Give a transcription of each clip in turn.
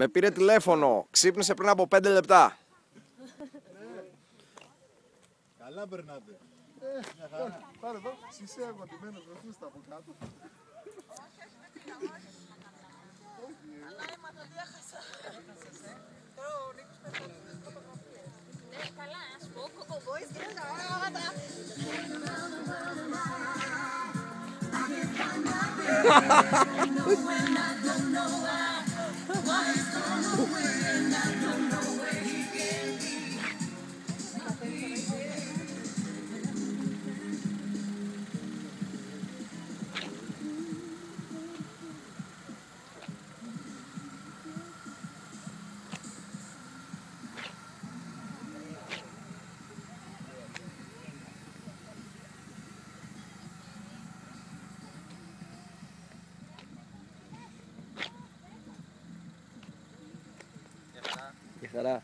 Με πήρε τηλέφωνο, ξύπνησε πριν από 5 λεπτά. Καλά περνάτε. Μια χαρά. Πάρε εδώ, σισέα κοντημένος με φούστα από κάτω. Αλλά έμαθα ότι έχασα. Τώρα ο Νίκος πετάει τις φωτογραφίες. Ναι, καλά, ας πω, κοκομπόις και τα γράμματα. Για χαρά.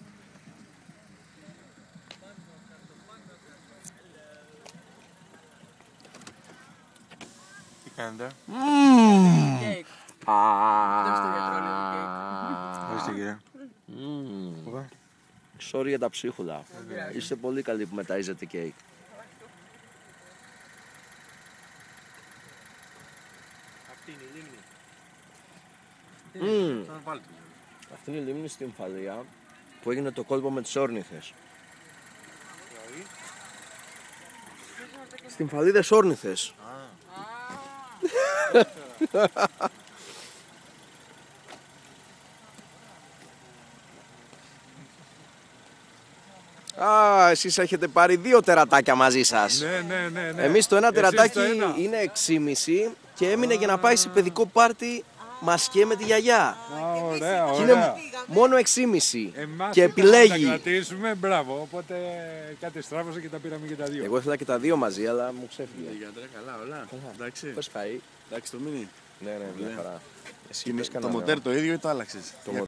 Τι κάνετε? Κέικ. Ορίστε κύριε. Sorry για τα ψίχουλα. Είστε πολύ καλοί που μεταΐζετε κέικ. Αυτή είναι η λίμνη. Αυτή είναι η λίμνη στην Φαλία που έγινε το κόλπο με τις όρνηθες. Στην Φαλίδες όρνηθες. Α, εσείς έχετε πάρει 2 τερατάκια μαζί σας. Ναι. Εμείς το ένα Εσείς τερατάκι το ένα. είναι 6,5 και έμεινε για να πάει σε παιδικό πάρτι μασκέ με τη γιαγιά. Ωραία, Και είναι ωραία. μόνο 6,5 Εμάς και είπαμε να τα επιλέγει. κρατήσουμε, μπράβο. Οπότε κάτι στράφωσε και τα πήραμε και τα δύο. Εγώ ήθελα και τα 2 μαζί, αλλά μου ξέφυγε. Γιατρέ, καλά, όλα. Εντάξει. Πώς πάει? Εντάξει το μήνυ. Ναι, μια χαρά. Εσύ Και πες το κανένα μοτέρ το ίδιο ή το άλλαξες? νέο.